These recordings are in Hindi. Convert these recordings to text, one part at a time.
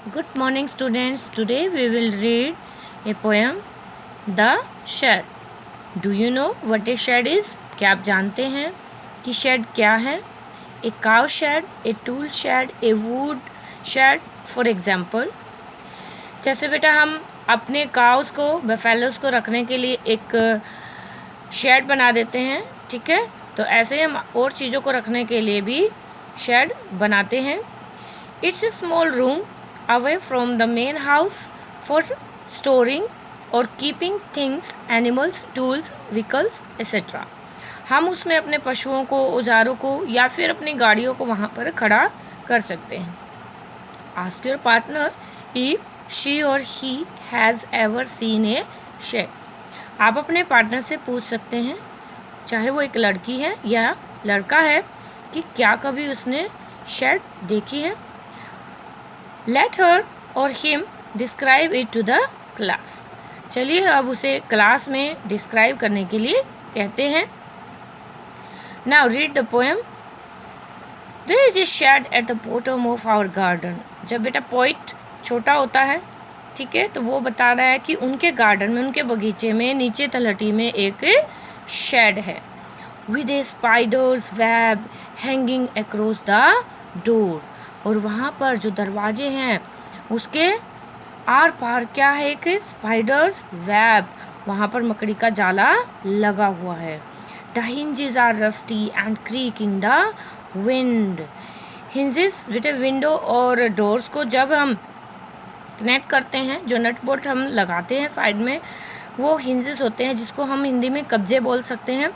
Good morning, students. Today we will read a poem, The Shed. Do you know what a shed is? क्या आप जानते हैं कि शेड क्या है? A cow shed, a tool shed, a wood shed, for example. जैसे बेटा हम अपने काउस को बफेलोस को रखने के लिए एक शेड बना देते हैं, ठीक है? तो ऐसे ही हम और चीज़ों को रखने के लिए भी शेड बनाते हैं. It's a small room away from the main house for storing or keeping things, animals, tools, vehicles, etc. हम उसमें अपने पशुओं को, औजारों को या फिर अपनी गाड़ियों को वहाँ पर खड़ा कर सकते हैं. Ask your partner if she or he has ever seen a shed. आप अपने पार्टनर से पूछ सकते हैं, चाहे वो एक लड़की है या लड़का है, कि क्या कभी उसने शेड देखी है. Let her or him describe it to the class. चलिए अब उसे क्लास में डिस्क्राइब करने के लिए कहते हैं. Now read the poem. There is a shed at the bottom of our garden. जब बेटा पोइट छोटा होता है, ठीक है, तो वो बता रहा है कि उनके गार्डन में, उनके बगीचे में नीचे तलहटी में एक शेड है. With a spider's web hanging across the door. और वहाँ पर जो दरवाजे हैं उसके आर पार क्या है? एक स्पाइडर्स वेब, वहाँ पर मकड़ी का जाला लगा हुआ है. The hinges are rusty and creak in the wind. Hinges बेटे विंडो और डोर्स को जब हम कनेक्ट करते हैं, जो नट बोल्ट हम लगाते हैं साइड में, वो हिंजेस होते हैं जिसको हम हिंदी में कब्जे बोल सकते हैं.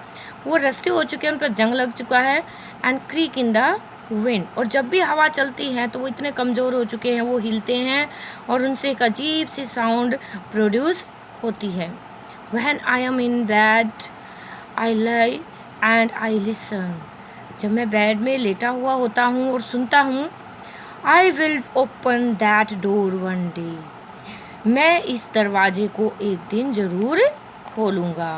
वो रस्टी हो चुके हैं, उन पर जंग लग चुका है. And creak in the wind. और जब भी हवा चलती है तो वो इतने कमज़ोर हो चुके हैं, वो हिलते हैं और उनसे एक अजीब सी साउंड प्रोड्यूस होती है. When I am in bed, I lie and I listen. जब मैं बेड में लेटा हुआ होता हूँ और सुनता हूँ. I will open that door one day. मैं इस दरवाजे को एक दिन ज़रूर खोलूँगा.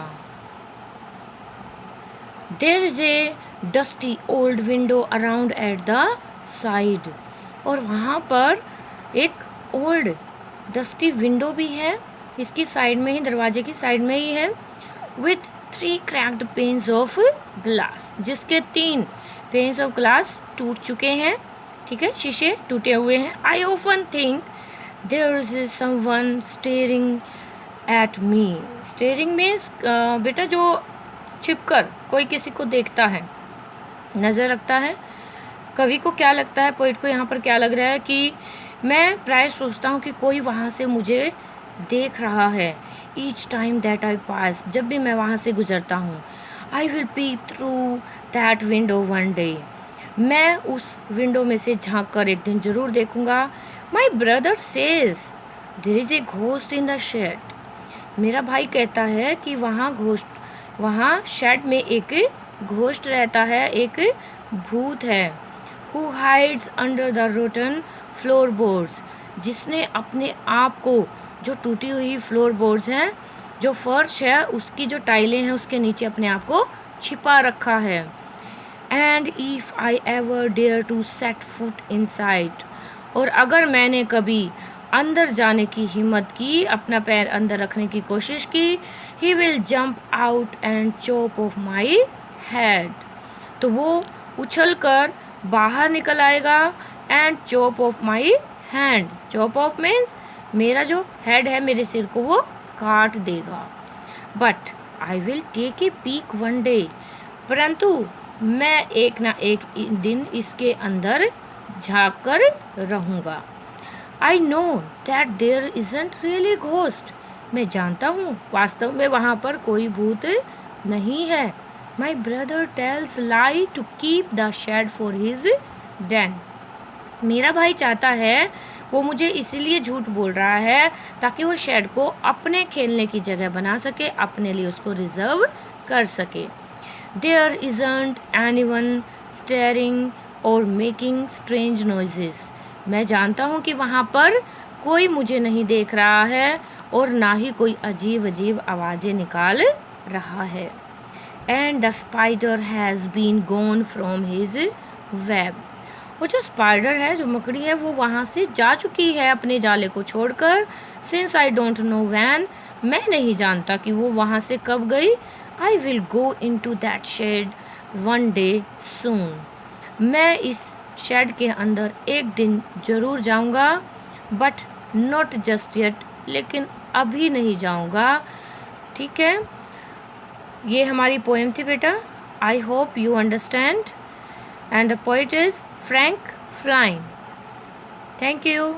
There is a dusty old window around at the side. और वहाँ पर एक ओल्ड डस्टी विंडो भी है, इसकी साइड में ही, दरवाजे की साइड में ही है. With 3 cracked panes of glass. जिसके 3 panes of glass टूट चुके हैं, ठीक है, शीशे टूटे हुए हैं. I often think there is someone staring at me. Staring means बेटा जो छिपकर कोई किसी को देखता है, नज़र रखता है. कवि को क्या लगता है, पोइट को यहाँ पर क्या लग रहा है कि मैं प्राय सोचता हूँ कि कोई वहाँ से मुझे देख रहा है. ईच टाइम दैट आई पास. जब भी मैं वहाँ से गुजरता हूँ. I will peak through that window one day. मैं उस विंडो में से झांक कर एक दिन ज़रूर देखूँगा. My brother says there is a ghost in the shed. मेरा भाई कहता है कि वहाँ शेड में एक घोस्ट रहता है, एक भूत है. Who hides under the rotten floor boards. जिसने अपने आप को, जो टूटी हुई फ्लोर बोर्ड्स हैं, जो फर्श है उसकी जो टाइलें हैं, उसके नीचे अपने आप को छिपा रखा है. And if I ever dare to set foot inside. और अगर मैंने कभी अंदर जाने की हिम्मत की, अपना पैर अंदर रखने की कोशिश की, he will jump out and chop off my head. तो वो उछल कर बाहर निकल आएगा. and chop off my hand. chop off means मेरा जो हेड है, मेरे सिर को वो काट देगा. but I will take a peek one day. परंतु मैं एक ना एक दिन इसके अंदर झाँक कर रहूँगा. I know that there isn't really ghost. मैं जानता हूँ वास्तव में वहाँ पर कोई भूत नहीं है. My brother tells lie to keep the shed for his den. मेरा भाई चाहता है, वो मुझे इसीलिए झूठ बोल रहा है ताकि वो शेड को अपने खेलने की जगह बना सके, अपने लिए उसको रिजर्व कर सके. There isn't anyone staring or making strange noises. मैं जानता हूँ कि वहाँ पर कोई मुझे नहीं देख रहा है और ना ही कोई अजीब अजीब आवाज़ें निकाल रहा है. And the spider has been gone from his web. वो जो स्पाइडर है, जो मकड़ी है, वो वहाँ से जा चुकी है अपने जाले को छोड़कर। Since I don't know when, मैं नहीं जानता कि वो वहाँ से कब गई। I will go into that shed one day soon, मैं इस शेड के अंदर एक दिन ज़रूर जाऊँगा, बट नॉट जस्ट येट, लेकिन अभी नहीं जाऊँगा। ठीक है, ये हमारी पोएम थी बेटा। I hope you understand, and the poet is Frank फ्लाइन। Thank you.